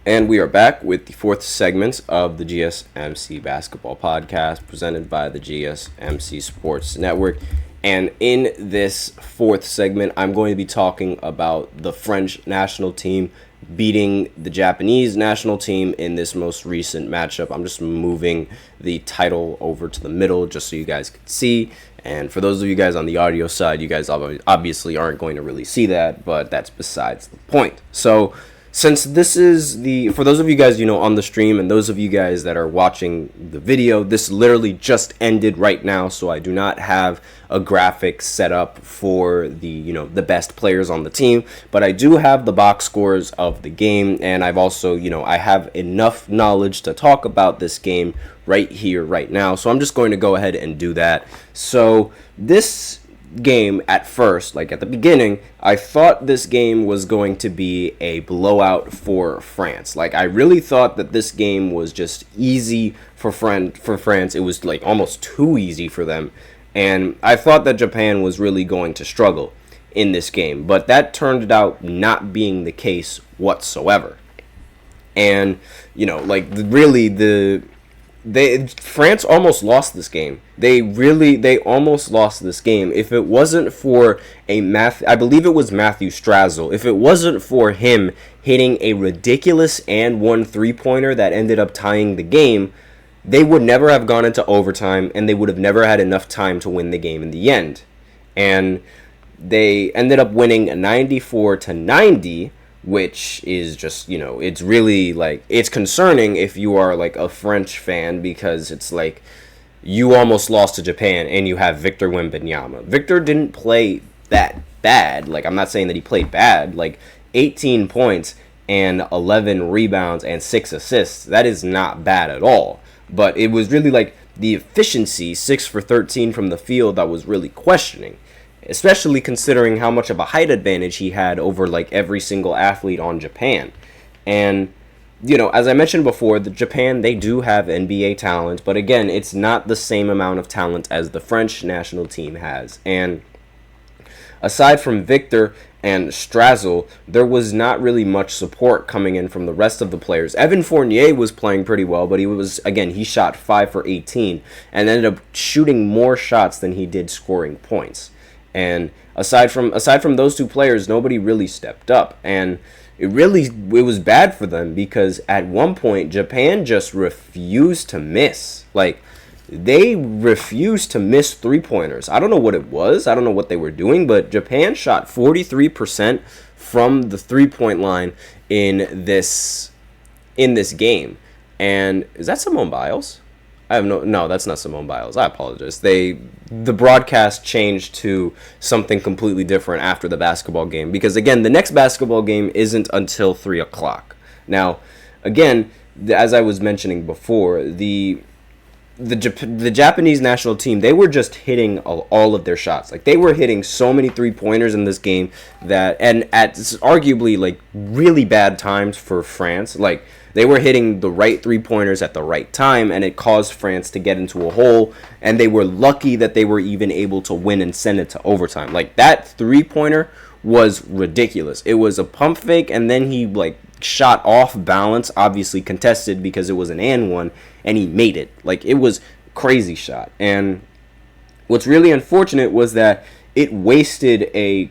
And we are back with the fourth segment of the GSMC Basketball Podcast presented by the GSMC Sports Network. And in this fourth segment, I'm going to be talking about the French national team beating the Japanese national team in this most recent matchup. I'm just moving the title over to the middle just so you guys can see. And for those of you guys on the audio side, you guys obviously aren't going to really see that, but that's besides the point. So since this is for those of you guys, on the stream and those of you guys that are watching the video, this literally just ended right now, so I do not have a graphic set up for the best players on the team, but I do have the box scores of the game, and I've also, I have enough knowledge to talk about this game right here, right now, so I'm just going to go ahead and do that. So this game at first, like at the beginning, I thought this game was going to be a blowout for France. Like I really thought that this game was just easy for France. It was like almost too easy for them. And I thought that Japan was really going to struggle in this game, but that turned out not being the case whatsoever. And France almost lost this game. They almost lost this game. If it wasn't for I believe it was Matthew Strazel. If it wasn't for him hitting a ridiculous and one 3-pointer that ended up tying the game, they would never have gone into overtime, and they would have never had enough time to win the game in the end. And they ended up winning 94-90. Which is just, it's really, it's concerning if you are, a French fan, because it's like you almost lost to Japan and you have Victor Wembanyama. Victor didn't play that bad. I'm not saying that he played bad. 18 points and 11 rebounds and 6 assists. That is not bad at all. But it was really, the efficiency, 6 for 13 from the field, that was really questioning. Especially considering how much of a height advantage he had over every single athlete on Japan. And as I mentioned before, Japan, they do have NBA talent, but again, it's not the same amount of talent as the French national team has. And aside from Victor and Strazel, there was not really much support coming in from the rest of the players. Evan Fournier was playing pretty well, but he shot 5 for 18 and ended up shooting more shots than he did scoring points. And aside from those two players, nobody really stepped up. And it was bad for them, because at one point Japan just refused to miss. They refused to miss 3-pointers. I don't know what it was. I don't know what they were doing, but Japan shot 43% from the 3-point line in this game. And is that Simone Biles? No, that's not Simone Biles. I apologize. The broadcast changed to something completely different after the basketball game, because again, the next basketball game isn't until 3 o'clock. Now, again, as I was mentioning before, the Japanese national team, they were just hitting all of their shots. They were hitting so many 3-pointers in this game and at arguably really bad times for France. They were hitting the right 3-pointers at the right time, and it caused France to get into a hole, and they were lucky that they were even able to win and send it to overtime. That 3-pointer was ridiculous. It was a pump fake, and then he shot off balance, obviously contested because it was an and one, and he made it. It was crazy shot. And what's really unfortunate was that it wasted a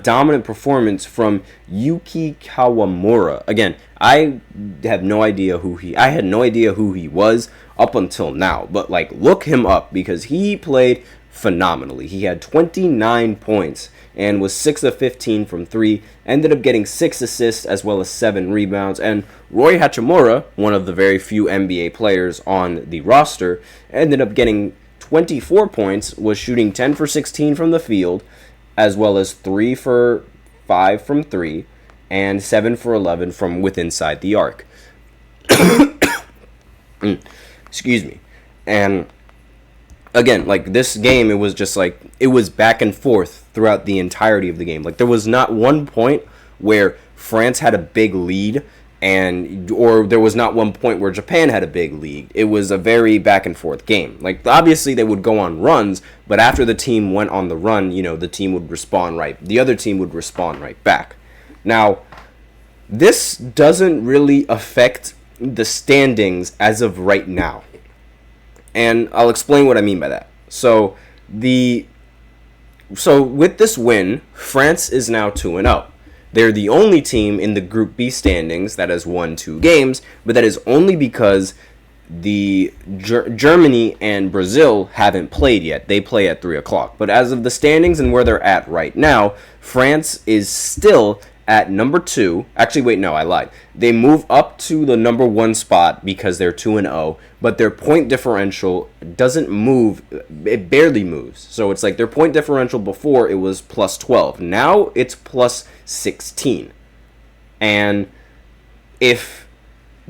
dominant performance from Yuki Kawamura. Again, I had no idea who he was up until now, but look him up, because he played phenomenally. He had 29 points and was 6 of 15 from 3, ended up getting 6 assists as well as 7 rebounds. And Rui Hachimura, one of the very few NBA players on the roster, ended up getting 24 points, was shooting 10 for 16 from the field, as well as 3 for 5 from 3, and 7 for 11 from within inside the arc. Excuse me. And again, this game, it was just it was back and forth throughout the entirety of the game. There was not one point where France had a big lead, or there was not one point where Japan had a big lead. It was a very back and forth game. Obviously they would go on runs, but after the team went on the run, the team would respond right. The other team would respond right back. Now, this doesn't really affect the standings as of right now. And I'll explain what I mean by that. So with this win, France is now 2-0. They're the only team in the Group B standings that has won 2 games, but that is only because Germany and Brazil haven't played yet. They play at 3 o'clock. But as of the standings and where they're at right now, France is still at number 2. Actually, wait, no, I lied. They move up to the number 1 spot because they're 2-0, but their point differential doesn't move. It barely moves. So it's like their point differential before it was plus 12. Now it's plus 16. And if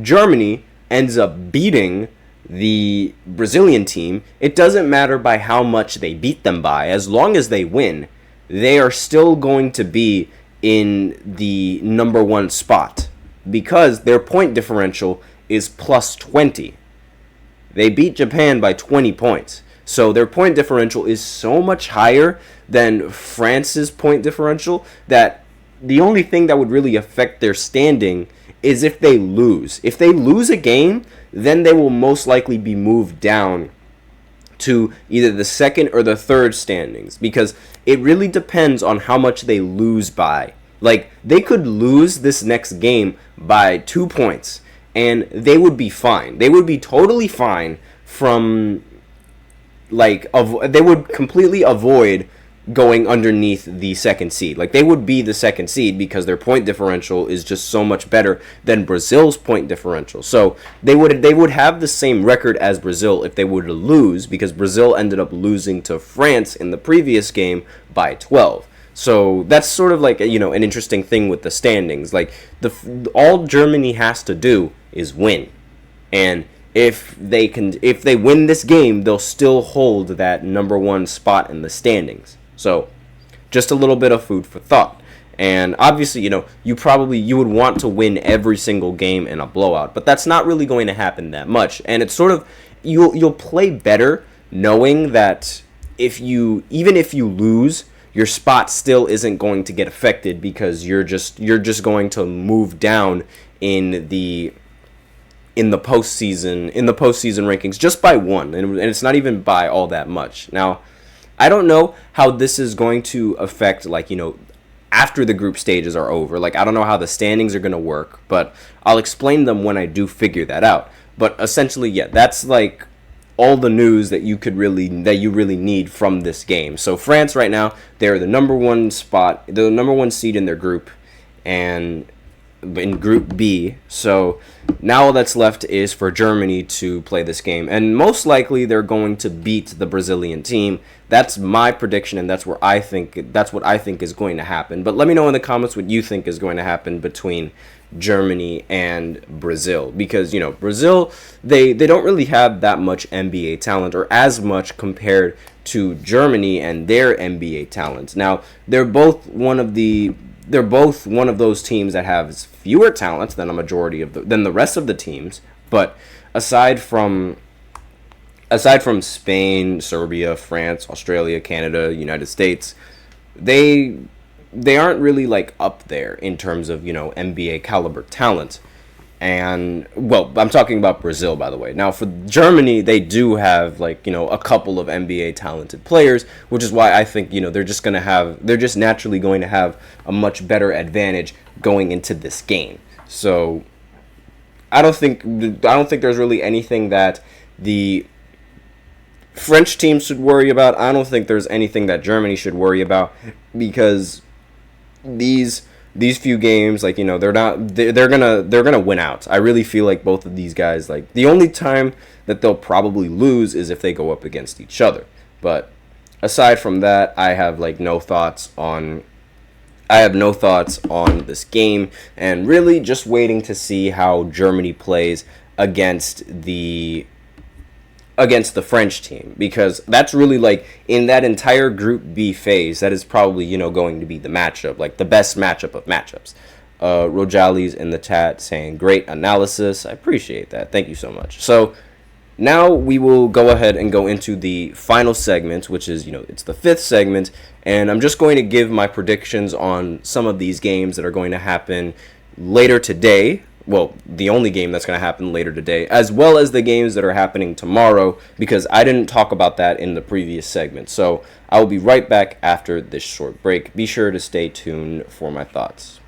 Germany ends up beating the Brazilian team, it doesn't matter by how much they beat them by. As long as they win, they are still going to be in the number 1 spot because their point differential is plus 20. They beat Japan by 20 points. So their point differential is so much higher than France's point differential that the only thing that would really affect their standing is if they lose. If they lose a game, then they will most likely be moved down to either the second or the third standings because it really depends on how much they lose by. Like, they could lose this next game by 2 points and they would be fine. They would be totally fine from, like, they would completely avoid going underneath the second seed. Like, they would be the second seed because their point differential is just so much better than Brazil's point differential. So they would have the same record as Brazil if they were to lose, because Brazil ended up losing to France in the previous game by 12. So that's sort of like, an interesting thing with the standings. Like, all Germany has to do is win. And if they win this game, they'll still hold that number 1 spot in the standings. So, just a little bit of food for thought. And obviously, you would want to win every single game in a blowout, but that's not really going to happen that much. And it's sort of, you'll play better knowing that even if you lose, your spot still isn't going to get affected because you're just going to move down in the postseason rankings just by 1, and it's not even by all that much. Now, I don't know how this is going to affect, after the group stages are over. Like, I don't know how the standings are going to work, but I'll explain them when I do figure that out. But essentially, yeah, that's like all the news that you really need from this game. So France right now, they're the number 1 spot, the number 1 seed in their group, and in Group B. So now all that's left is for Germany to play this game, and most likely they're going to beat the Brazilian team. That's my prediction, and that's what I think is going to happen. But let me know in the comments what you think is going to happen between Germany and Brazil, because Brazil, they don't really have that much NBA talent, or as much compared to Germany and their NBA talent. Now, they're both one of those teams that have fewer talents than than the rest of the teams. But aside from Spain, Serbia, France, Australia, Canada, United States, they aren't really like up there in terms of NBA caliber talent. And, well, I'm talking about Brazil, by the way. Now, for Germany, they do have, a couple of NBA talented players, which is why I think, they're just naturally going to have a much better advantage going into this game. So, I don't think there's really anything that the French team should worry about. I don't think there's anything that Germany should worry about, because these few games, they're gonna win out. I really feel like both of these guys, the only time that they'll probably lose is if they go up against each other. But aside from that, I have no thoughts on this game, and really just waiting to see how Germany plays against the French team, because that's really in that entire Group B phase, that is probably going to be the matchup, the best matchup of matchups. Rojali's in the chat saying great analysis. I appreciate that. Thank you so much. So now we will go ahead and go into the final segment, which is it's the 5th segment, and I'm just going to give my predictions on some of these games that are going to happen later today. Well, the only game that's going to happen later today, as well as the games that are happening tomorrow, because I didn't talk about that in the previous segment. So I will be right back after this short break. Be sure to stay tuned for my thoughts.